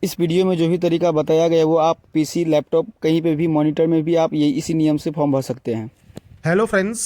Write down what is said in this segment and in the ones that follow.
इस वीडियो में जो भी तरीका बताया गया है वो आप पीसी, लैपटॉप कहीं पे भी मॉनिटर में भी आप ये इसी नियम से फॉर्म भर सकते हैं। हेलो फ्रेंड्स,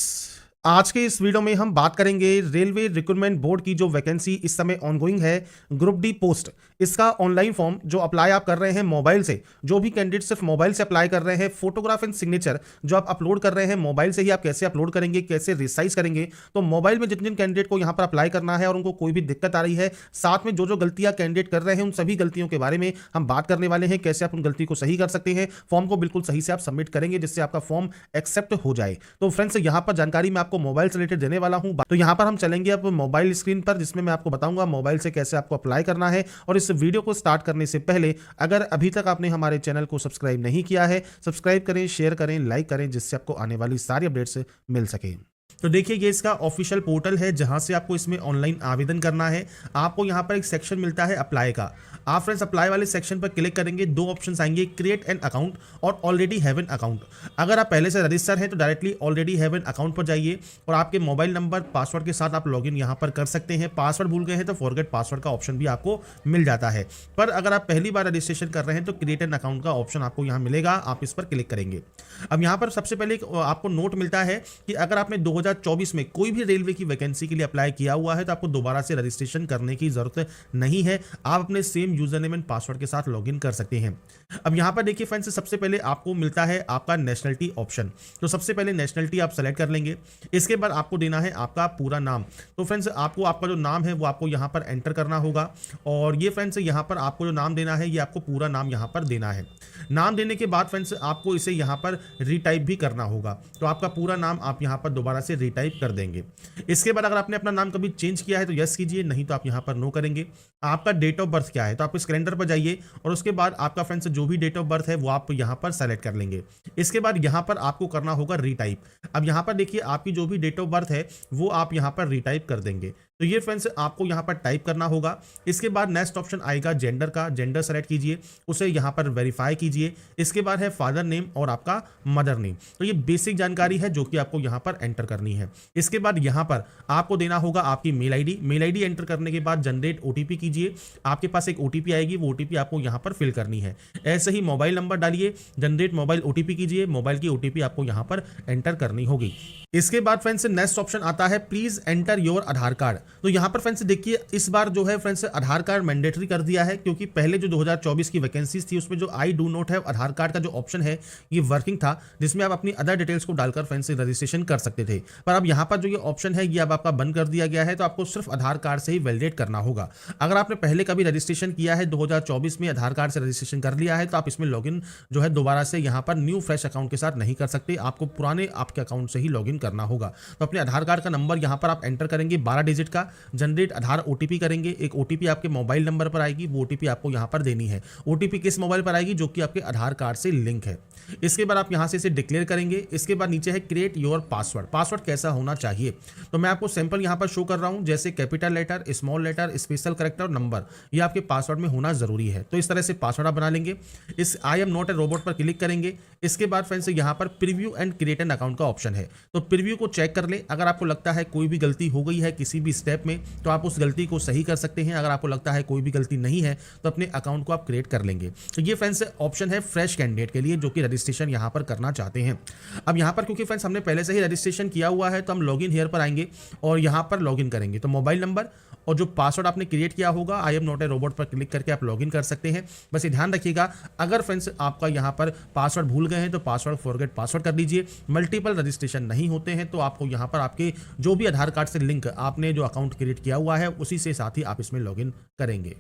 आज के इस वीडियो में हम बात करेंगे रेलवे रिक्रूटमेंट बोर्ड की जो वैकेंसी इस समय ऑनगोइंग है, ग्रुप डी पोस्ट। इसका ऑनलाइन फॉर्म जो अप्लाई आप कर रहे हैं मोबाइल से, जो भी कैंडिडेट सिर्फ मोबाइल से अप्लाई कर रहे हैं, फोटोग्राफ एंड सिग्नेचर जो आप अपलोड कर रहे हैं मोबाइल से ही, आप कैसे अपलोड करेंगे, कैसे रिसाइज करेंगे। तो मोबाइल में जिन जिन कैंडिडेट को यहाँ पर अप्लाई करना है और उनको कोई भी दिक्कत आ रही है, साथ में जो जो गलतियां कैंडिडेट कर रहे हैं, उन सभी गलतियों के बारे में हम बात करने वाले हैं, कैसे आप उन गलती को सही कर सकते हैं, फॉर्म को बिल्कुल सही से आप सबमिट करेंगे जिससे आपका फॉर्म एक्सेप्ट हो जाए। तो फ्रेंड्स, यहाँ पर जानकारी मैं आपको मोबाइल से रिलेटेड देने वाला हूं। तो यहाँ पर हम चलेंगे अब मोबाइल स्क्रीन पर, जिसमें मैं आपको बताऊंगा मोबाइल से कैसे आपको अप्लाई करना है। और इस वीडियो को स्टार्ट करने से पहले अगर अभी तक आपने हमारे चैनल को सब्सक्राइब नहीं किया है, सब्सक्राइब करें, शेयर करें, लाइक करें, जिससे आपको आने वाली सारी अपडेट्स मिल सके। तो देखिए, ये इसका ऑफिशियल पोर्टल है जहां से आपको इसमें ऑनलाइन आवेदन करना है। आपको यहां पर एक सेक्शन मिलता है अप्लाई का। आप फ्रेंड्स अप्लाई वाले सेक्शन पर क्लिक करेंगे, दो ऑप्शंस आएंगे, क्रिएट एन अकाउंट और ऑलरेडी हैव एन अकाउंट। अगर आप पहले से रजिस्टर हैं तो directly already have an account पर जाइए और आपके मोबाइल नंबर, पासवर्ड के साथ आप लॉगिन यहां पर कर सकते हैं। पासवर्ड भूल गए हैं तो फॉरगेट पासवर्ड का ऑप्शन भी आपको मिल जाता है। पर अगर आप पहली बार रजिस्ट्रेशन कर रहे हैं तो क्रिएट एन अकाउंट का ऑप्शन आपको यहां मिलेगा, आप इस पर क्लिक करेंगे। अब यहां पर सबसे पहले आपको नोट मिलता है कि अगर आपने 2024 में कोई भी रेलवे की वैकेंसी के लिए अप्लाई किया हुआ है तो आपको दोबारा से रजिस्ट्रेशन करने की जरूरत नहीं है। आप अपने same user name and password के साथ लॉगिन कर सकते हैं। अब यहां पर देखिए फ्रेंड्स, सबसे पहले आपको मिलता है आपका नेशनलिटी ऑप्शन। तो सबसे पहले नेशनलिटी आप सेलेक्ट कर लेंगे। इसके बाद आपको देना है आपका पूरा नाम। तो फ्रेंड्स, आपको आपका जो नाम है वो आपको यहां पर एंटर करना होगा। और ये फ्रेंड्स, यहां पर आपको जो नाम देना है ये आपको पूरा नाम यहां पर देना है। नाम देने के बाद फ्रेंड्स, आपको इसे यहां पर रीटाइप भी करना होगा। तो आपका पूरा नाम आप यहां पर दोबारा से रीटाइप कर देंगे। इसके बाद अगर आपने अपना नाम कभी चेंज किया है तो यस कीजिए, नहीं तो आप यहां पर नो करेंगे। आपका डेट ऑफ बर्थ क्या है, तो आप इस कैलेंडर पर जाइए और उसके बाद आपका फ्रेंड्स जो भी डेट ऑफ बर्थ है वो आप यहां पर सेलेक्ट कर लेंगे। इसके बाद यहां पर आपको करना होगा रीटाइप। अब यहां पर देखिए, आपकी जो भी डेट ऑफ बर्थ है वो आप यहां पर रीटाइप कर देंगे। तो ये फ्रेंड्स आपको यहां पर टाइप करना होगा। इसके बाद नेक्स्ट ऑप्शन आएगा जेंडर का, जेंडर सेलेक्ट कीजिए, उसे यहां पर वेरीफाई कीजिए। इसके बाद है फादर नेम और आपका मदर नेम। तो ये बेसिक जानकारी है जो कि आपको यहां पर एंटर करनी है। इसके बाद यहां पर आपको देना होगा आपकी mail ID. Mail ID enter करने के बाद जनरेट ओटीपी कीजिए। आपके पास एक ओटीपी आएगी, वो ओटीपी आपको यहां पर फिल करनी है। ऐसे ही मोबाइल नंबर डालिए, जनरेट मोबाइल ओटीपी कीजिए, मोबाइल की ओटीपी आपको यहां पर एंटर करनी होगी। इसके बाद फ्रेंड्स नेक्स्ट ऑप्शन आता है please enter your Aadhaar card. तो यहां पर फ्रेंड्स देखिए, इस बार जो है फ्रेंड्स आधार कार्ड मैंडेटरी कर दिया है, क्योंकि पहले जो 2024 की वैकेंसीज थी उसमें जो आई डू नॉट है आधार कार्ड का जो ऑप्शन है ये वर्किंग था, जिसमें आप अपनी अदर डिटेल्स को डालकर फ्रेंड्स रजिस्ट्रेशन कर सकते थे। पर अब यहां पर जो ये ऑप्शन है ये अब आपका बंद कर दिया गया है। तो आपको सिर्फ आधार कार्ड से ही वैलिडेट करना होगा। अगर आपने पहले कभी रजिस्ट्रेशन किया है 2024 में, आधार कार्ड से रजिस्ट्रेशन कर लिया है, तो आप इसमें लॉगिन जो है दोबारा से यहां पर न्यू फ्रेश अकाउंट के साथ नहीं कर सकते। आपको पुराने आपके अकाउंट से ही लॉगिन करना होगा। तो अपने आधार कार्ड का नंबर यहां पर आप एंटर करेंगे 12 डिजिट का, जनरेट आधार ओटीपी करेंगे। एक ओटीपी आपके मोबाइल नंबर पर आएगी, वो ओटीपी आपको यहां पर देनी है। ओटीपी किस मोबाइल पर आएगी, जो कि आपके आधार कार्ड से लिंक है। इसके बाद आप यहां से इसे डिक्लेयर करेंगे। इसके बाद नीचे है क्रिएट योर पासवर्ड। पासवर्ड कैसा होना चाहिए, तो मैं आपको सैंपल यहां पर शो कर रहा हूं, जैसे capital letter, small letter, special character और नंबर, ये आपके पासवर्ड में होना जरूरी है। तो इस तरह से पासवर्ड आप बना लेंगे। इस I am not a robot पर क्लिक करेंगे। इसके बाद फ्रेंड्स यहां पर preview and create an account का ऑप्शन है। तो प्रीव्यू को चेक कर ले, अगर आपको लगता है कोई भी गलती हो गई है किसी भी स्टेप में तो आप उस गलती को सही कर सकते हैं। अगर आपको लगता है कोई भी गलती नहीं है तो अपने अकाउंट को आप क्रिएट कर लेंगे। तो ये फ्रेंड्स ऑप्शन है फ्रेश कैंडिडेट के लिए जो कि रजिस्ट्रेशन यहां पर करना चाहते हैं। अब यहां पर क्योंकि फ्रेंड्स हमने पहले से ही रजिस्ट्रेशन किया हुआ है तो हम लॉगिन हियर पर आएंगे और यहां पर लॉगिन करेंगे। तो मोबाइल नंबर और जो पासवर्ड आपने क्रिएट किया होगा I am not a robot पर क्लिक करके आप लॉगिन कर सकते हैं। बस ये ध्यान रखिएगा, अगर फ्रेंड्स आपका यहां पर पासवर्ड भूल गए हैं तो पासवर्ड फॉरगेट पासवर्ड कर दीजिए। मल्टीपल रजिस्ट्रेशन नहीं होते हैं तो आपको यहां पर आपके जो भी आधार कार्ड से लिंक आपने जो अकाउंट क्रिएट किया हुआ है उसी से साथ ही आप इसमें लॉगिन करेंगे।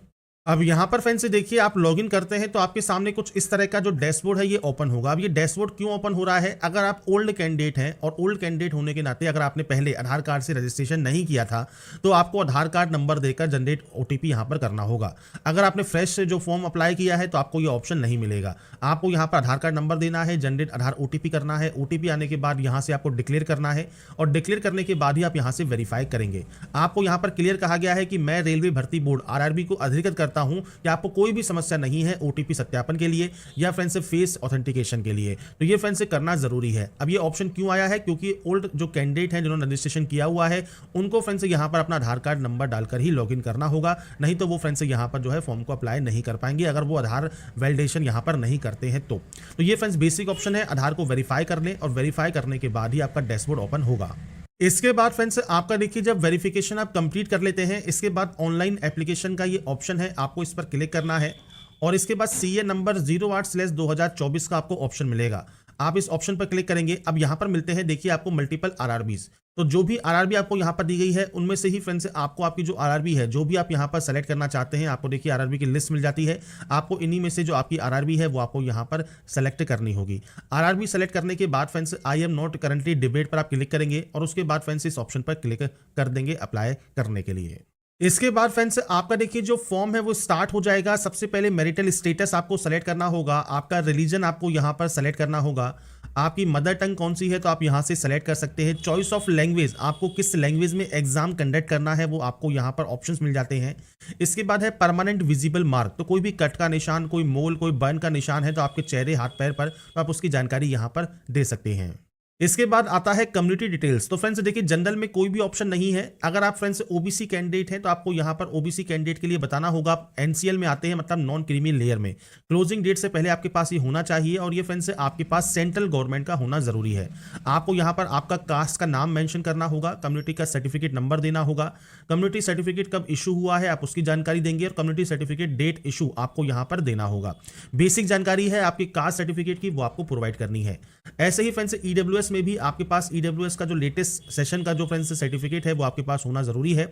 अब यहां पर फ्रेंड्स देखिए, आप लॉगिन करते हैं तो आपके सामने कुछ इस तरह का जो डैशबोर्ड है ये ओपन होगा। अब ये डैशबोर्ड क्यों ओपन हो रहा है, अगर आप ओल्ड कैंडिडेट हैं और ओल्ड कैंडिडेट होने के नाते अगर आपने पहले आधार कार्ड से रजिस्ट्रेशन नहीं किया था तो आपको आधार कार्ड नंबर देकर जनरेट ओटीपी यहां पर करना होगा। अगर आपने फ्रेश से जो फॉर्म अप्लाई किया है तो आपको ये ऑप्शन नहीं मिलेगा। आपको यहां पर आधार कार्ड नंबर देना है, जनरेट आधार ओटीपी करना है। ओटीपी आने के बाद यहां से आपको डिक्लेयर करना है और डिक्लेयर करने के बाद ही आप यहां से वेरीफाई करेंगे। आपको यहां पर क्लियर कहा गया है कि मैं रेलवे भर्ती बोर्ड आरआरबी को अधिकृत करता करता हूं कि आपको कोई भी समस्या नहीं है ओटीपी सत्यापन के लिए या फ्रेंड्स से फेस ऑथेंटिकेशन के लिए, तो ये फ्रेंड्स से करना जरूरी है। अब ये ऑप्शन क्यों आया है, क्योंकि ओल्ड जो कैंडिडेट हैं जिन्होंने रजिस्ट्रेशन किया हुआ है उनको फ्रेंड्स से यहाँ पर अपना आधार कार्ड नंबर डालकर ही लॉगिन करना होगा, नहीं तो वो फ्रेंड्स से यहाँ पर जो है फॉर्म को अप्लाई नहीं कर पाएंगे अगर वो आधार वैलिडेशन यहाँ पर नहीं करते हैं तो ये फ्रेंड्स बेसिक ऑप्शन है। आधार को वेरीफाई कर लें और वेरीफाई करने के बाद ही आपका डैशबोर्ड ओपन होगा। इसके बाद फ्रेंड्स आपका देखिए जब वेरिफिकेशन आप कंप्लीट कर लेते हैं इसके बाद ऑनलाइन एप्लीकेशन का ये ऑप्शन है, आपको इस पर क्लिक करना है और इसके बाद सीए नंबर 08/2024 का आपको ऑप्शन मिलेगा। आप इस ऑप्शन पर क्लिक करेंगे। अब यहाँ पर मिलते हैं देखिए आपको मल्टीपल आरआरबीज, तो जो भी आरआरबी आपको यहाँ पर दी गई है उनमें से ही फ्रेंड्स आपको आपकी जो आरआरबी है जो भी आप यहाँ पर सेलेक्ट करना चाहते हैं आपको देखिए आरआरबी की लिस्ट मिल जाती है। आपको इन्हीं में से जो आपकी आरआरबी है वो आपको यहाँ पर सेलेक्ट करनी होगी। आरआरबी सेलेक्ट करने के बाद friends I am not currently debate पर आप क्लिक करेंगे और उसके बाद फ्रेंड्स इस ऑप्शन पर क्लिक कर देंगे अप्लाई करने के लिए। इसके बाद फ्रेंड्स आपका देखिए जो फॉर्म है वो स्टार्ट हो जाएगा। सबसे पहले मैरिटल स्टेटस आपको सेलेक्ट करना होगा, आपका रिलीजन आपको यहाँ पर सेलेक्ट करना होगा, आपकी मदर टंग कौन सी है तो आप यहाँ से सेलेक्ट कर सकते हैं। चॉइस ऑफ लैंग्वेज, आपको किस लैंग्वेज में एग्जाम कंडक्ट करना है वो आपको यहाँ पर ऑप्शंस मिल जाते हैं। इसके बाद है परमानेंट विजिबल मार्क, तो कोई भी कट का निशान, कोई मोल, कोई बर्न का निशान है तो आपके चेहरे हाथ पैर पर, तो आप उसकी जानकारी यहाँ पर दे सकते हैं। इसके बाद आता है कम्युनिटी डिटेल्स। तो फ्रेंड्स देखिए जनरल में कोई भी ऑप्शन नहीं है। अगर आप फ्रेंड्स ओबीसी कैंडिडेट हैं तो आपको यहाँ पर ओबीसी कैंडिडेट के लिए बताना होगा आप एनसीएल में आते हैं, मतलब नॉन क्रीमी लेयर में। क्लोजिंग डेट से पहले आपके पास ये होना चाहिए और ये फ्रेंड्स आपके पास सेंट्रल गवर्नमेंट का होना जरूरी है। आपको यहाँ पर आपका कास्ट का नाम मेंशन करना होगा, कम्युनिटी का सर्टिफिकेट नंबर देना होगा, कम्युनिटी सर्टिफिकेट कब इशू हुआ है आप उसकी जानकारी देंगे और कम्युनिटी सर्टिफिकेट डेट इशू आपको यहाँ पर देना होगा। बेसिक जानकारी है आपकी कास्ट सर्टिफिकेट की वो आपको प्रोवाइड करनी है। ऐसे ही फ्रेंड्स ईडब्ल्यूएस में भी आपके पास ईडब्ल्यूएस का जो लेटेस्ट सेशन का जो फ्रेंड्स सर्टिफिकेट है वो आपके पास होना जरूरी है।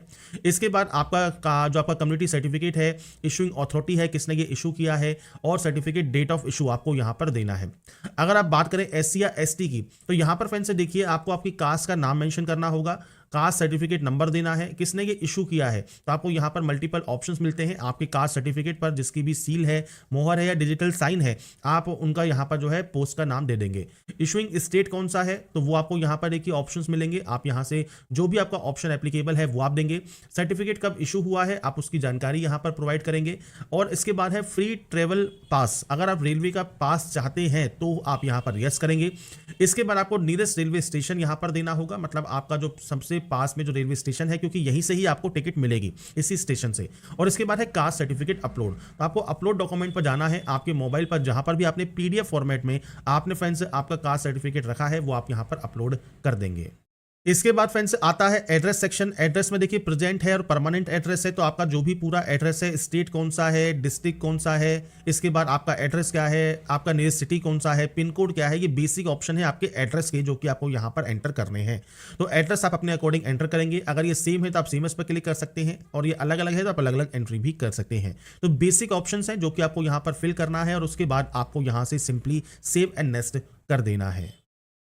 इसके बाद जो आपका कम्युनिटी सर्टिफिकेट है, इशूइंग अथॉरिटी है किसने ये इशू किया है और सर्टिफिकेट डेट ऑफ इशू आपको यहां पर देना है। अगर आप बात करें एससी या एसटी की तो यहां पर फ्रेंड्स देखिए आपको आपकी कास्ट का नाम मेंशन करना होगा, कास्ट सर्टिफिकेट नंबर देना है, किसने ये इशू किया है तो आपको यहाँ पर मल्टीपल ऑप्शंस मिलते हैं। आपके कास्ट सर्टिफिकेट पर जिसकी भी सील है, मोहर है या डिजिटल साइन है आप उनका यहाँ पर जो है पोस्ट का नाम दे देंगे। इशूइंग स्टेट कौन सा है तो वो आपको यहाँ पर देखिए ऑप्शंस मिलेंगे, आप यहाँ से जो भी आपका ऑप्शन एप्लीकेबल है वो आप देंगे। सर्टिफिकेट कब इशू हुआ है आप उसकी जानकारी यहाँ पर प्रोवाइड करेंगे। और इसके बाद है फ्री ट्रेवल पास, अगर आप रेलवे का पास चाहते हैं तो आप यहाँ पर यस करेंगे। इसके बाद आपको नियरेस्ट रेलवे स्टेशन यहाँ पर देना होगा, मतलब आपका जो सबसे पास में जो रेलवे स्टेशन है क्योंकि यहीं से ही आपको टिकट मिलेगी इसी स्टेशन से। और इसके बाद है कास्ट सर्टिफिकेट अपलोड, तो आपको अपलोड डॉक्यूमेंट पर जाना है आपके मोबाइल पर, जहां पर भी आपने पीडीएफ फॉर्मेट में आपने फ्रेंड्स आपका कास्ट सर्टिफिकेट रखा है वो आप यहां पर अपलोड कर देंगे। इसके बाद फ्रेंड्स आता है एड्रेस सेक्शन। एड्रेस में देखिए प्रेजेंट है और परमानेंट एड्रेस है, तो आपका जो भी पूरा एड्रेस है, स्टेट कौन सा है, डिस्ट्रिक्ट कौन सा है, इसके बाद आपका एड्रेस क्या है, आपका नियरेस्ट सिटी कौन सा है, पिन कोड क्या है, ये बेसिक ऑप्शन है आपके एड्रेस के जो कि आपको यहाँ पर एंटर करने हैं। तो एड्रेस आप अपने अकॉर्डिंग एंटर करेंगे। अगर ये सेम है तो आप सेम पर क्लिक कर सकते हैं और ये अलग अलग है तो आप अलग अलग एंट्री भी कर सकते हैं। तो बेसिक ऑप्शन है जो कि आपको यहाँ पर फिल करना है और उसके बाद आपको यहाँ से सिंपली सेव एंड नेक्स्ट कर देना है।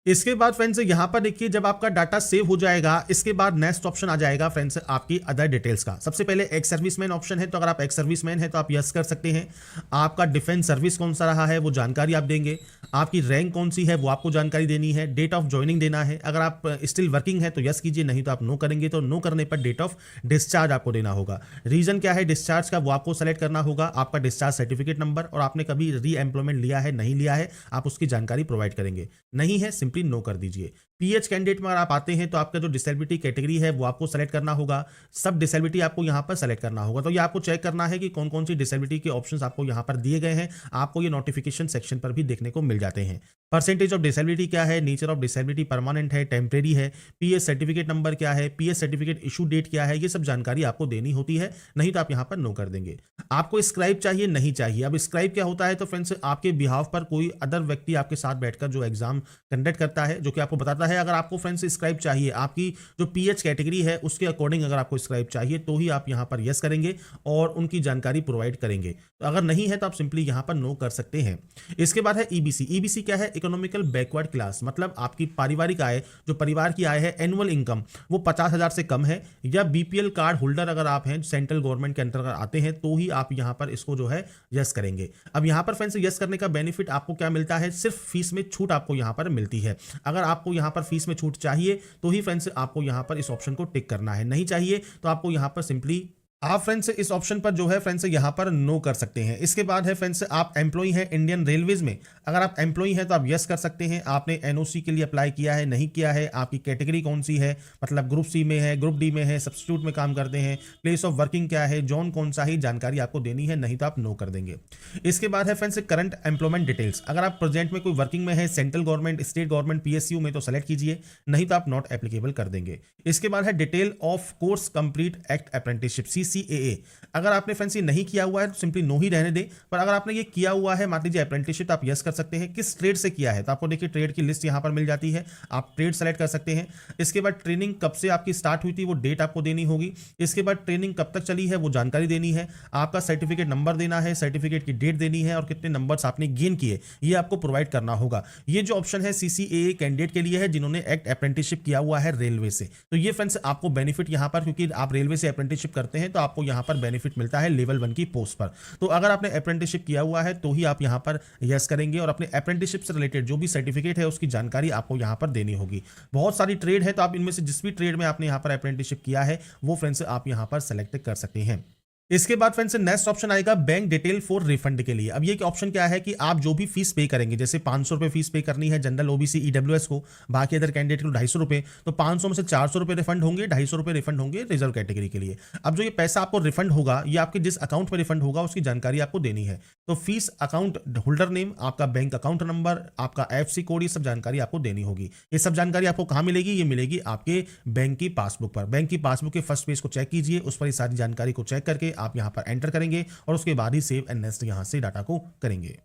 इसके बाद फ्रेंड्स यहां पर देखिए जब आपका डाटा सेव हो जाएगा इसके बाद नेक्स्ट ऑप्शन आ जाएगा फ्रेंड्स आपकी अदर डिटेल्स का। सबसे पहले एक्स सर्विसमैन ऑप्शन है, तो अगर आप एक्स सर्विसमैन है तो आप यस कर सकते हैं। आपका डिफेंस सर्विस कौन सा रहा है वो जानकारी आप देंगे, आपकी रैंक कौन सी है वो आपको जानकारी देनी है, डेट ऑफ ज्वाइनिंग देना है। अगर आप स्टिल वर्किंग है तो यस कीजिए, नहीं तो आप नो करेंगे। तो नो करने पर डेट ऑफ डिस्चार्ज आपको देना होगा। रीजन क्या है डिस्चार्ज का वो आपको सेलेक्ट करना होगा, आपका डिस्चार्ज सर्टिफिकेट नंबर और आपने कभी री एम्प्लॉयमेंट लिया है नहीं लिया है आप उसकी जानकारी प्रोवाइड करेंगे, नहीं है सिंपली नो कर दीजिए। पीएच कैंडिडेट में अगर आप आते हैं तो आपका जो डिसेबिलिटी कैटेगरी है वो आपको सेलेक्ट करना होगा, सब डिसेबिलिटी आपको यहां पर सेलेक्ट करना होगा। तो ये आपको चेक करना है कि कौन कौन सी डिसेबिलिटी के ऑप्शंस आपको यहां पर दिए गए हैं, आपको ये नोटिफिकेशन सेक्शन पर भी देखने को मिल जाते हैं। परसेंटेज ऑफ डिसेबिलिटी क्या है, नेचर ऑफ डिसेबिलिटी परमानेंट है, टेम्परेरी है, पीएच सर्टिफिकेट नंबर क्या है, पीएच सर्टिफिकेट इशू डेट क्या है, ये सब जानकारी आपको देनी होती है, नहीं तो आप यहां पर नो कर देंगे। आपको स्क्राइब चाहिए नहीं चाहिए। अब स्क्राइब क्या होता है तो फ्रेंड्स आपके बिहाफ पर कोई अदर व्यक्ति आपके साथ बैठकर जो एग्जाम कंडक्ट करता है जो कि आपको बताता है। अगर आपको फ्रेंड्स स्क्राइब चाहिए, आपकी जो पीएच कैटेगरी है उसके अकॉर्डिंग अगर आपको स्क्राइब चाहिए तो ही आप यहां पर यस करेंगे और उनकी जानकारी प्रोवाइड करेंगे। तो अगर नहीं है तो आप सिंपली यहां पर नो कर सकते हैं। इसके बाद है ईबीसी। ईबीसी क्या है, इकोनॉमिकल बैकवर्ड क्लास, मतलब आपकी पारिवारिक आय, जो परिवार की आय है एनुअल इनकम वो 50,000 से कम है, या बीपीएल कार्ड होल्डर अगर आप हैं सेंट्रल गवर्नमेंट के अंतर्गत आते हैं तो ही आप यहां पर इसको जो है यस करेंगे। अब यहां पर फ्रेंड्स यस करने का बेनिफिट आपको क्या मिलता है, सिर्फ फीस में छूट आपको यहां पर मिलती है। अगर आपको यहां पर फीस में छूट चाहिए तो ही फ्रेंड्स आपको यहां पर इस ऑप्शन को टिक करना है, नहीं चाहिए तो आपको यहां पर सिंपली आप फ्रेंड्स इस ऑप्शन पर जो है फ्रेंड्स यहाँ पर नो कर सकते हैं। इसके बाद है फ्रेंड्स आप एम्प्लॉई हैं इंडियन रेलवेज में, अगर आप एम्प्लॉई हैं तो आप यस कर सकते हैं। आपने एनओसी के लिए अप्लाई किया है, नहीं किया है, आपकी कैटेगरी कौन सी है, मतलब ग्रुप सी में है, ग्रुप डी में है, सब्स्टिट्यूट में काम करते हैं, प्लेस ऑफ वर्किंग क्या है, जोन कौन सा है, जानकारी आपको देनी है, नहीं तो आप नो कर देंगे। इसके बाद है फ्रेंड्स करंट एम्प्लॉयमेंट डिटेल्स, अगर आप प्रेजेंट में कोई वर्किंग में है central government, state government, PSU में तो सेलेक्ट कीजिए, नहीं तो आप नॉट एप्लीकेबल कर देंगे। इसके बाद है detail of course complete act apprenticeship CCAA, अगर आपने फ्रेंड्स ये नहीं किया हुआ है तो सिंपली नो ही रहने दें, पर अगर आपने ये किया हुआ है मान लीजिए अप्रेंटिसशिप, तो आप यस कर सकते हैं। किस ट्रेड से किया है तो आपको देखिए ट्रेड की लिस्ट यहाँ पर मिल जाती है, आप ट्रेड सेलेक्ट कर सकते हैं। इसके बाद ट्रेनिंग कब से आपकी स्टार्ट हुई थी वो डेट आपको देनी होगी। इसके बाद ट्रेनिंग कब तक चली है वो जानकारी देनी है, आपका सर्टिफिकेट नंबर देना है, सर्टिफिकेट की डेट देनी है और कितने नंबर्स आपने गेन किए ये आपको प्रोवाइड करना होगा। ये जो ऑप्शन है CCAA कैंडिडेट के लिए है जिन्होंने एक्ट अप्रेंटिसशिप किया हुआ है रेलवे से। तो ये फ्रेंड्स आपको बेनिफिट यहाँ पर, क्योंकि आप रेलवे से अप्रेंटिसशिप करते हैं तो आपको यहाँ पर बेनिफिट मिलता है लेवल 1 की पोस्ट पर। तो अगर आपने अप्रेंटिसशिप किया हुआ है तो ही आप यहाँ पर यस करेंगे और अपने अप्रेंटिसशिप से रिलेटेड जो भी सर्टिफिकेट है उसकी जानकारी आपको यहाँ पर देनी होगी। बहुत सारी ट्रेड है तो आप इनमें से जिस भी ट्रेड में आपने यहाँ पर अप्रेंटिसशिप किया है वो फ्रेंड्स आप यहाँ पर सेलेक्ट कर सकते हैं। इसके बाद फ्रेंड्स नेक्स्ट ऑप्शन आएगा बैंक डिटेल फॉर रिफंड के लिए। अब ये ऑप्शन क्या है कि आप जो भी फीस पे करेंगे, जैसे 500 रुपये फीस पे करनी है जनरल OBC EWS को, बाकी अदर कैंडिडेट को 250 रुपये, तो 500 में से 400 रुपये रिफंड होंगे, 250 रुपये रिफंड होंगे रिजर्व कैटेगरी के लिए। अब जो ये पैसा आपको रिफंड होगा ये आपके जिस अकाउंट में रिफंड होगा उसकी जानकारी आपको देनी है। तो फीस अकाउंट होल्डर नेम, आपका बैंक अकाउंट नंबर, आपका FC कोड, ये सब जानकारी आपको देनी होगी। ये सब जानकारी आपको कहाँ मिलेगी, ये मिलेगी आपके बैंक की पासबुक पर। बैंक की पासबुक के फर्स्ट पेज को चेक कीजिए, उस पर ये सारी जानकारी को चेक करके आप यहाँ पर एंटर करेंगे और उसके बाद ही सेव एंड नेक्स्ट यहां से डाटा को करेंगे।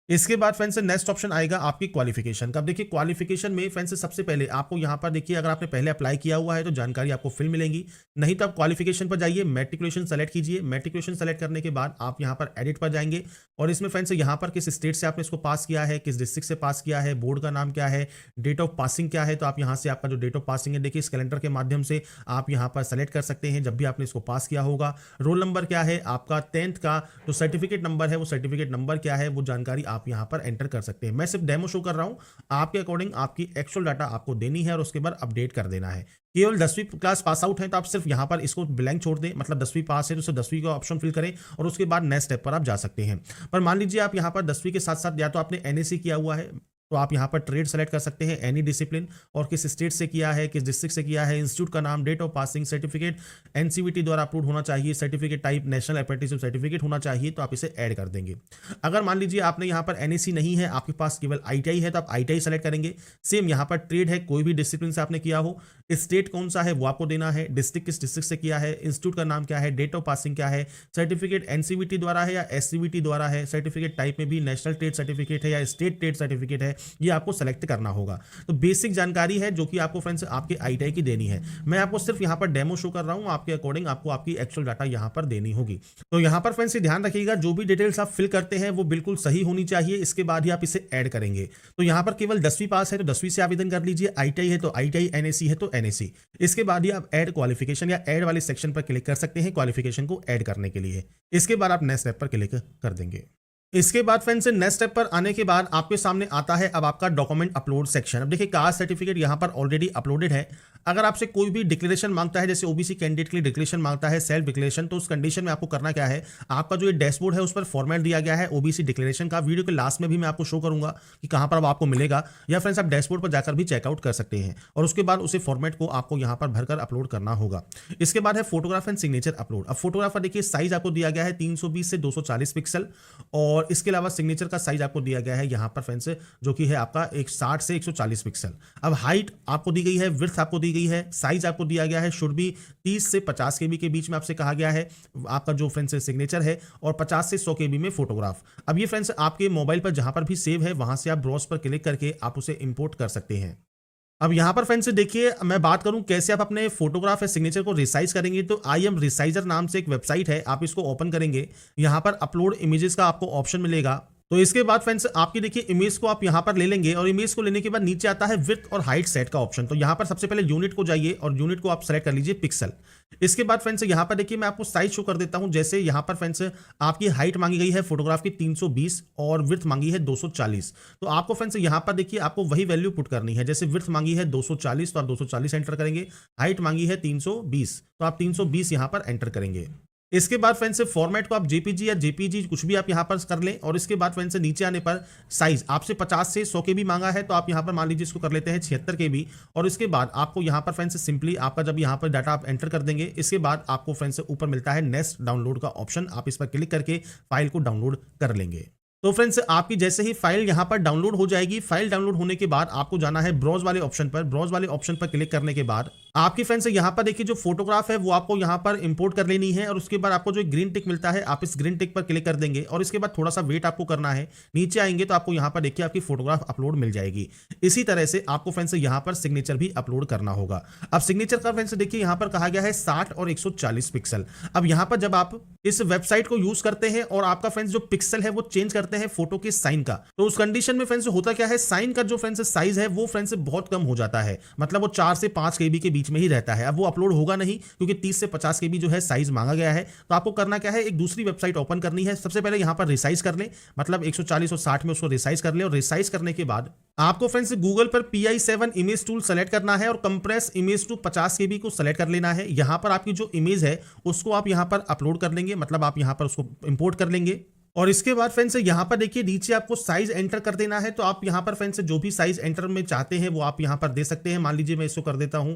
इसके बाद फ्रेंड्स नेक्स्ट ऑप्शन आएगा आपकी क्वालिफिकेशन का। अब देखिए क्वालिफिकेशन में फ्रेंड्स सबसे पहले आपको यहां पर देखिए अगर आपने पहले अप्लाई किया हुआ है तो जानकारी आपको फिल मिलेगी, नहीं तो आप क्वालिफिकेशन पर जाइए, मैट्रिकुलेशन सेलेक्ट कीजिए। मैट्रिकुलेशन सेलेक्ट करने के बाद आप यहां पर एडिट पर जाएंगे और इसमें फ्रेंड्स यहां पर किस स्टेट से आपने इसको पास किया है, किस डिस्ट्रिक्ट से पास किया है, बोर्ड का नाम क्या है, डेट ऑफ पासिंग क्या है, तो आप यहां से आपका जो डेट ऑफ पासिंग है देखिए इस कैलेंडर के माध्यम से आप यहां पर सेलेक्ट कर सकते हैं जब भी आपने इसको पास किया होगा। रोल नंबर क्या है, आपका 10th का जो सर्टिफिकेट नंबर है वो सर्टिफिकेट नंबर क्या है वो जानकारी आप यहां पर एंटर कर सकते हैं। मैं सिर्फ डेमो शो कर रहा हूं, आपके अकॉर्डिंग आपकी एक्चुअल डाटा आपको देनी है और उसके बाद अपडेट कर देना है। केवल 10वीं क्लास पास आउट है तो आप सिर्फ यहां पर इसको ब्लैंक छोड़ दें, मतलब 10वीं पास है तो सिर्फ 10वीं का ऑप्शन फिल करें और उसके बाद नेक्स्ट स्टेप पर आप जा सकते हैं। पर मान लीजिए आप यहां पर 10वीं के साथ साथ या तो आपने NAC किया हुआ है तो आप यहां पर ट्रेड सेलेक्ट कर सकते हैं, एनी डिसिप्लिन, और किस स्टेट से किया है, किस डिस्ट्रिक्ट से किया है, इंस्टीट्यूट का नाम, date of passing, certificate NCVT द्वारा अप्रूव होना चाहिए, certificate type national apprenticeship certificate होना चाहिए, तो आप इसे ऐड कर देंगे। अगर मान लीजिए आपने यहां पर NAC नहीं है, आपके पास केवल ITI है तो आप ITI सेलेक्ट करेंगे। सेम यहां पर ट्रेड है, कोई भी डिसिप्लिन से आपने किया हो, स्टेट कौन सा है वो आपको देना है, डिस्ट्रिक्ट किस डिस्ट्रिक्ट से किया है, इंस्टीट्यूट का नाम क्या है, डेट ऑफ पासिंग क्या है, सर्टिफिकेट NCVT द्वारा है या SCVT द्वारा है, सर्टिफिकेट टाइप में भी नेशनल ट्रेड सर्टिफिकेट है या स्टेट ट्रेड सर्टिफिकेट है, ये आपको सेलेक्ट करना होगा। तो बेसिक जानकारी है जो कि आपको फ्रेंड्स आपके ITI की देनी है। मैं आपको सिर्फ यहां पर डेमो शो कर रहा हूं, आपके अकॉर्डिंग आपको आपकी एक्चुअल डाटा यहां पर देनी होगी। तो यहां पर फ्रेंड्स ध्यान रखिएगा जो भी डिटेल्स आप फिल करते हैं वो बिल्कुल सही होनी चाहिए, इसके बाद ही आप इसे ऐड करेंगे। तो यहां पर केवल 10वीं पास है तो 10वीं से आवेदन कर लीजिए, ITI है तो ITI, NAC है तो NAC। इसके बाद ही आप ऐड क्वालिफिकेशन या ऐड वाले सेक्शन पर क्लिक कर सकते हैं क्वालिफिकेशन को ऐड करने के लिए। इसके बाद आप नेक्स्ट स्टेप पर क्लिक कर देंगे। इसके बाद फ्रेंड्स नेक्स्ट स्टेप पर आने के बाद आपके सामने आता है अब आपका डॉक्यूमेंट अपलोड सेक्शन। अब देखिए कास्ट सर्टिफिकेट यहां पर ऑलरेडी अपलोडेड है। अगर आपसे कोई भी डिक्लेरेशन मांगता है, जैसे OBC कैंडिडेट के लिए डिक्लेरेशन मांगता है, सेल्फ डिक्लेरेशन, तो उस कंडीशन में आपको करना क्या है, आपका जो ये डैशबोर्ड है उस पर फॉर्मेट दिया गया है OBC डिक्लेरेशन का। वीडियो के लास्ट में भी मैं आपको शो करूंगा कि कहां पर अब आपको मिलेगा, या फ्रेंड्स आप डैशबोर्ड पर जाकर भी चेकआउट कर सकते हैं और उसके बाद उसे फॉर्मेट को आपको यहां पर भरकर अपलोड करना होगा। इसके बाद है फोटोग्राफ एंड सिग्नेचर अपलोड। अब फोटोग्राफ का देखिए साइज आपको दिया गया है 320 से 240 पिक्सल और इसके अलावा सिग्नेचर का साइज आपको दिया गया है यहां पर फ्रेंड्स जो कि है आपका 60 से 140 पिक्सल। अब हाइट आपको दी गई है, विड्थ आपको दी गई है, साइज आपको दिया गया है शुड बी 30 से 50 KB के बीच में आपसे कहा गया है आपका जो फ्रेंड्स सिग्नेचर है, और 50 से 100 KB में फोटोग्राफ। अब ये फ्रेंड्स आपके मोबाइल पर जहां पर भी सेव है वहां से आप ब्राउज पर क्लिक करके आप उसे इंपोर्ट कर सकते हैं। अब यहां पर फ्रेंड्स देखिए मैं बात करूं कैसे आप अपने फोटोग्राफ या सिग्नेचर को रिसाइज करेंगे, तो IM रिसाइजर नाम से एक वेबसाइट है, आप इसको ओपन करेंगे, यहां पर अपलोड इमेजेस का आपको ऑप्शन मिलेगा। तो इसके बाद फ्रेंड्स आपकी देखिए इमेज को आप यहां पर ले लेंगे और इमेज को लेने के बाद नीचे आता है विड्थ और हाइट सेट का ऑप्शन। तो यहां पर सबसे पहले यूनिट को जाइए और यूनिट को आप सेलेक्ट कर लीजिए पिक्सल। इसके बाद फ्रेंड्स यहां पर देखिए मैं आपको साइज शो कर देता हूं। जैसे यहां पर फ्रेंड्स आपकी हाइट मांगी गई है फोटोग्राफ की 320 और विड्थ मांगी है 240। तो आपको फ्रेंड्स यहां पर देखिए आपको वही वैल्यू पुट करनी है। जैसे विड्थ मांगी है 240 तो आप 240 एंटर करेंगे, हाइट मांगी है 320 तो आप 320 यहां पर एंटर करेंगे। इसके बाद फ्रेंड्स फॉर्मेट को आप जेपीजी या जेपीजी कुछ भी आप यहाँ पर कर लें और इसके बाद फ्रेंड्स नीचे आने पर साइज आपसे 50 से 100 के भी मांगा है तो आप यहाँ पर मान लीजिए इसको कर लेते हैं 76 के भी। और इसके बाद आपको यहाँ पर फ्रेंड्स सिंपली आपका जब यहाँ पर डाटा आप एंटर कर देंगे इसके बाद आपको फ्रेंड्स ऊपर मिलता है नेक्स्ट डाउनलोड का ऑप्शन, आप इस पर क्लिक करके फाइल को डाउनलोड कर लेंगे। तो फ्रेंड्स आपकी जैसे ही फाइल यहां पर डाउनलोड हो जाएगी, फाइल डाउनलोड होने के बाद आपको जाना है ब्राउज वाले ऑप्शन पर। ब्राउज वाले ऑप्शन पर क्लिक करने के बाद आपकी फ्रेंड्स यहां पर देखिए जो फोटोग्राफ है वो आपको यहां पर इंपोर्ट कर लेनी है और उसके बाद आपको जो ग्रीन टिक मिलता है आप इस ग्रीन टिक पर क्लिक कर देंगे और इसके बाद थोड़ा सा वेट आपको करना है। नीचे आएंगे तो आपको यहां पर देखिए आपकी फोटोग्राफ अपलोड मिल जाएगी। इसी तरह से आपको फ्रेंड्स यहां पर सिग्नेचर भी अपलोड करना होगा। अब सिग्नेचर का फ्रेंड्स देखिए यहां पर कहा गया है 60 और 140 पिक्सल। अब यहां पर जब आप इस वेबसाइट को यूज करते हैं और आपका फ्रेंड्स जो पिक्सल है वो चेंज करते हैं फोटो के साइन का, तो उस कंडीशन में फ्रेंड्स होता क्या है, साइन का जो फ्रेंड्स साइज है वो फ्रेंड्स बहुत कम हो जाता है, मतलब वो 4 से 5 केबी के बीच में ही रहता है। अब वो अपलोड होगा नहीं क्योंकि 30 से 50 केबी जो है साइज मांगा गया है। तो आपको करना क्या है, एक दूसरी वेबसाइट ओपन करनी है। सबसे पहले यहां पर रिसाइज कर लें, मतलब 140 और 60 में उसको रिसाइज कर लें और रिसाइज करने के बाद आपको फ्रेंड्स गूगल पर PI7 इमेज टूल सेलेक्ट करना है और कंप्रेस इमेज टू 50 केबी को सेलेक्ट कर लेना है। यहां पर आपकी जो इमेज है उसको आप यहां पर अपलोड कर लेंगे, मतलब आप यहां पर उसको इंपोर्ट कर लेंगे। और इसके बाद फ्रेंड्स यहां पर देखिए नीचे आपको साइज एंटर कर देना है। तो आप यहां पर फ्रेंड्स जो भी साइज एंटर में चाहते हैं वो आप यहां पर दे सकते हैं। मान लीजिए मैं इसको कर देता हूं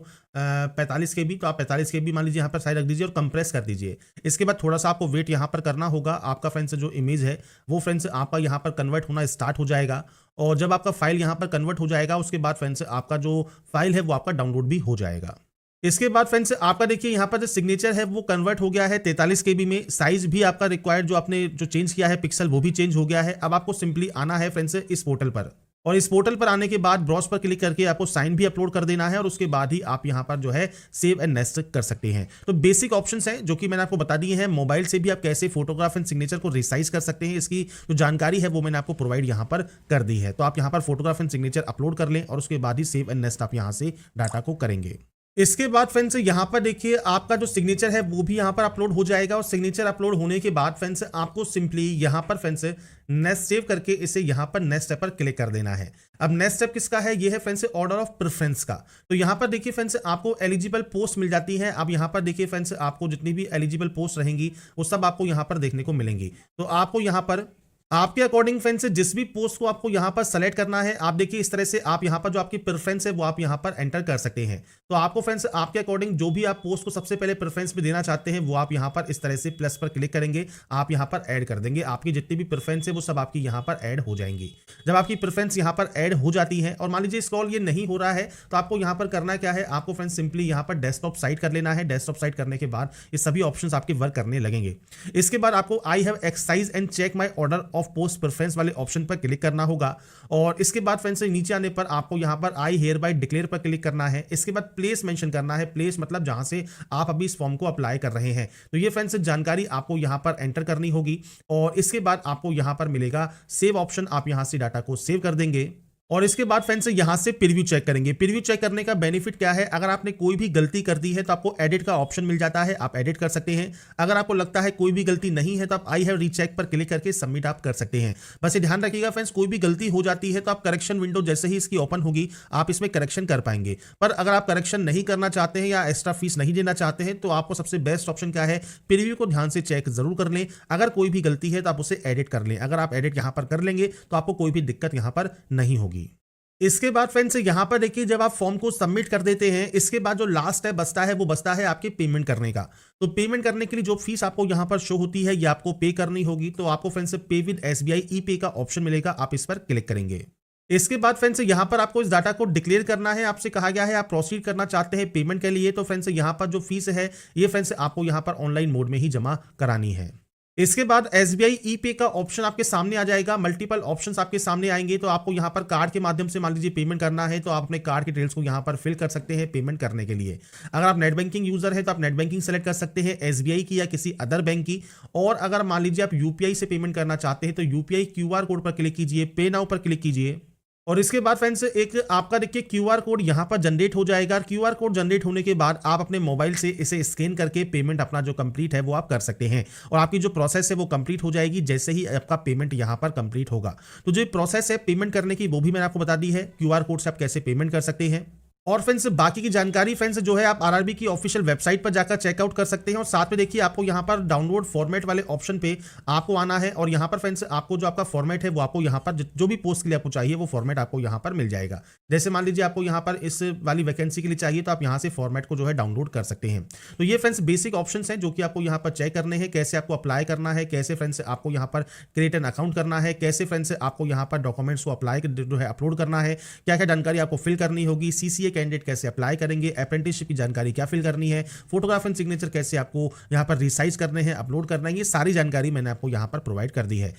45 केबी, तो आप 45 केबी मान लीजिए यहां पर साइज रख दीजिए और कंप्रेस कर दीजिए। इसके बाद थोड़ा सा आपको वेट यहां पर करना होगा। आपका फ्रेंड्स जो इमेज है वो फ्रेंड्स आपका यहां पर कन्वर्ट होना स्टार्ट हो जाएगा और जब आपका फाइल यहां पर कन्वर्ट हो जाएगा उसके बाद फ्रेंड्स आपका जो फाइल है वो आपका डाउनलोड भी हो जाएगा। इसके बाद फ्रेंड्स आपका देखिए यहाँ पर जो सिग्नेचर है वो कन्वर्ट हो गया है 43 केबी में। साइज भी आपका रिक्वायर्ड जो आपने जो चेंज किया है पिक्सल वो भी चेंज हो गया है। अब आपको सिंपली आना है फ्रेंड्स इस पोर्टल पर और इस पोर्टल पर आने के बाद ब्राउज पर क्लिक करके आपको साइन भी अपलोड कर देना है और उसके बाद ही आप यहाँ पर जो है सेव एंड नेक्स्ट कर सकते हैं। तो बेसिक ऑप्शंस हैं जो कि मैंने आपको बता दिए हैं। मोबाइल से भी आप कैसे फोटोग्राफ एंड सिग्नेचर को रिसाइज कर सकते हैं, इसकी जो जानकारी है वो मैंने आपको प्रोवाइड यहाँ पर कर दी है। तो आप यहाँ पर फोटोग्राफ एंड सिग्नेचर अपलोड कर लें और उसके बाद ही सेव एंड नेक्स्ट आप यहाँ से डाटा को करेंगे। इसके बाद फ्रेंड्स यहाँ पर देखिए आपका जो सिग्नेचर है वो भी यहाँ पर अपलोड हो जाएगा और सिग्नेचर अपलोड होने के बाद फ्रेंड्स आपको सिंपली यहाँ पर फ्रेंड्स नेक्स्ट सेव करके इसे यहाँ पर नेक्स्ट स्टेप पर क्लिक कर देना है। अब नेक्स्ट स्टेप किसका है, ये है फ्रेंड्स ऑर्डर ऑफ प्रेफरेंस का। तो यहाँ पर देखिए फ्रेंड्स आपको एलिजिबल पोस्ट मिल जाती है। अब यहाँ पर देखिए फ्रेंड्स आपको जितनी भी एलिजिबल पोस्ट रहेंगी वो सब आपको यहाँ पर देखने को मिलेंगी। तो आपको यहाँ पर आपके अकॉर्डिंग फ्रेंड्स जिस भी पोस्ट को आपको यहां पर सेलेक्ट करना है, आप देखिए इस तरह से आप यहां पर जो आपकी प्रेफरेंस है वो आप यहां पर एंटर कर सकते हैं। तो आपको फ्रेंड्स आपके अकॉर्डिंग जो भी आप पोस्ट को सबसे पहले प्रेफरेंस में देना चाहते हैं वो आप यहां पर इस तरह से प्लस पर क्लिक करेंगे, आप यहां पर ऐड कर देंगे। आपकी जितनी भी प्रेफरेंस है वो सब आपकी यहां पर ऐड हो जाएंगी। जब आपकी प्रेफरेंस यहां पर ऐड हो जाती है और मान लीजिए स्क्रॉल ये नहीं हो रहा है तो आपको यहां पर करना क्या है, आपको फ्रेंड्स सिंपली यहां पर डेस्कटॉप साइट कर लेना है। डेस्कटॉप साइट करने के बाद ये सभी ऑप्शंस आपके वर्क करने लगेंगे। इसके बाद आपको I have exercise and check my order of post preference वाले ऑप्शन पर क्लिक करना होगा और इसके बाद फ्रेंड्स नीचे आने पर आपको यहां पर आई हियर बाय डिक्लेयर पर क्लिक करना है। इसके बाद प्लेस मेंशन करना है, प्लेस मतलब जहां से आप अभी इस फॉर्म को अप्लाई कर रहे हैं। तो ये फ्रेंड्स जानकारी आपको यहां पर एंटर करनी होगी और इसके बाद आपको यहां पर मिलेगा सेव ऑप्शन, आप यहां से डाटा को सेव कर देंगे और इसके बाद फ्रेंड्स यहां से प्रीव्यू चेक करेंगे। प्रीव्यू चेक करने का बेनिफिट क्या है, अगर आपने कोई भी गलती कर दी है तो आपको एडिट का ऑप्शन मिल जाता है, आप एडिट कर सकते हैं। अगर आपको लगता है कोई भी गलती नहीं है तो आप आई हैव रीचेक पर क्लिक करके सबमिट आप कर सकते हैं। बस ये ध्यान रखिएगा फ्रेंड्स, कोई भी गलती हो जाती है तो आप करेक्शन विंडो जैसे ही इसकी ओपन होगी आप इसमें करेक्शन कर पाएंगे। पर अगर आप करेक्शन नहीं करना चाहते हैं या एक्स्ट्रा फीस नहीं देना चाहते हैं तो आपको सबसे बेस्ट ऑप्शन क्या है, प्रीव्यू को ध्यान से चेक जरूर कर लें। अगर कोई भी गलती है तो आप उसे एडिट कर लें। अगर आप एडिट यहां पर कर लेंगे तो आपको कोई भी दिक्कत यहां पर नहीं होगी। इसके बाद फ्रेंड्स यहां पर देखिए जब आप फॉर्म को सबमिट कर देते हैं इसके बाद जो लास्ट स्टेप बचता है वो बचता है आपके पेमेंट करने का। तो पेमेंट करने के लिए जो फीस आपको यहां पर शो होती है ये आपको पे करनी होगी। तो आपको फ्रेंड्स पे विद SBI ई-पे का ऑप्शन मिलेगा, आप इस पर क्लिक करेंगे। इसके बाद फ्रेंड्स यहां पर आपको इस डाटा को डिक्लेयर करना है। आपसे कहा गया है आप प्रोसीड करना चाहते हैं पेमेंट के लिए, तो फ्रेंड्स यहां पर जो फीस है ये फ्रेंड्स आपको यहां पर ऑनलाइन मोड में ही जमा करानी है। इसके बाद SBI ई-पे का ऑप्शन आपके सामने आ जाएगा, मल्टीपल ऑप्शंस आपके सामने आएंगे। तो आपको यहां पर कार्ड के माध्यम से मान लीजिए पेमेंट करना है तो आप अपने कार्ड के डिटेल्स को यहां पर फिल कर सकते हैं पेमेंट करने के लिए। अगर आप नेट बैंकिंग यूजर है तो आप नेट बैंकिंग सेलेक्ट कर सकते हैं, SBI की या किसी अदर बैंक की। और अगर मान लीजिए आप UPI से पेमेंट करना चाहते हैं तो UPI QR कोड पर क्लिक कीजिए, पे नाउ पर क्लिक कीजिए और इसके बाद फ्रेंड्स एक आपका देखिए QR कोड यहां पर जनरेट हो जाएगा। QR कोड जनरेट होने के बाद आप अपने मोबाइल से इसे स्कैन करके पेमेंट अपना जो कंप्लीट है वो आप कर सकते हैं और आपकी जो प्रोसेस है वो कंप्लीट हो जाएगी जैसे ही आपका पेमेंट यहां पर कंप्लीट होगा। तो जो प्रोसेस है पेमेंट करने की वो भी मैंने आपको बता दी है, QR कोड से आप कैसे पेमेंट कर सकते हैं। और फ्रेंड्स बाकी की जानकारी फ्रेंड्स जो है आप आरआरबी की ऑफिशियल वेबसाइट पर जाकर चेकआउट कर सकते हैं। और साथ में देखिए आपको यहाँ पर डाउनलोड फॉर्मेट वाले ऑप्शन पे आपको आना है और यहाँ पर फ्रेंड्स आपको जो आपका फॉर्मेट है वो आपको यहाँ पर जो भी पोस्ट के लिए आपको चाहिए वो फॉर्मेट आपको यहाँ पर मिल जाएगा। जैसे मान लीजिए आपको यहाँ पर इस वाली वैकेंसी के लिए चाहिए तो आप यहाँ से फॉर्मेट को जो है डाउनलोड कर सकते हैं। तो ये फ्रेंड्स बेसिक ऑप्शन हैं जो कि आपको यहाँ पर चेक करने हैं, कैसे आपको अप्लाई करना है, कैसे फ्रेंड्स आपको यहाँ पर क्रिएट एन अकाउंट करना है, कैसे फ्रेंड्स आपको यहाँ पर डॉक्यूमेंट्स को अप्लाई जो है अपलोड करना है, क्या क्या जानकारी आपको फिल करनी होगी, सीसीए कैंडिडेट कैसे अप्लाई करेंगे, अप्रेंटिसशिप की जानकारी क्या फिल करनी है, फोटोग्राफ एंड सिग्नेचर कैसे आपको यहाँ पर रिसाइज करने हैं, अपलोड करना है, ये सारी जानकारी मैंने आपको यहाँ पर प्रोवाइड कर दी है।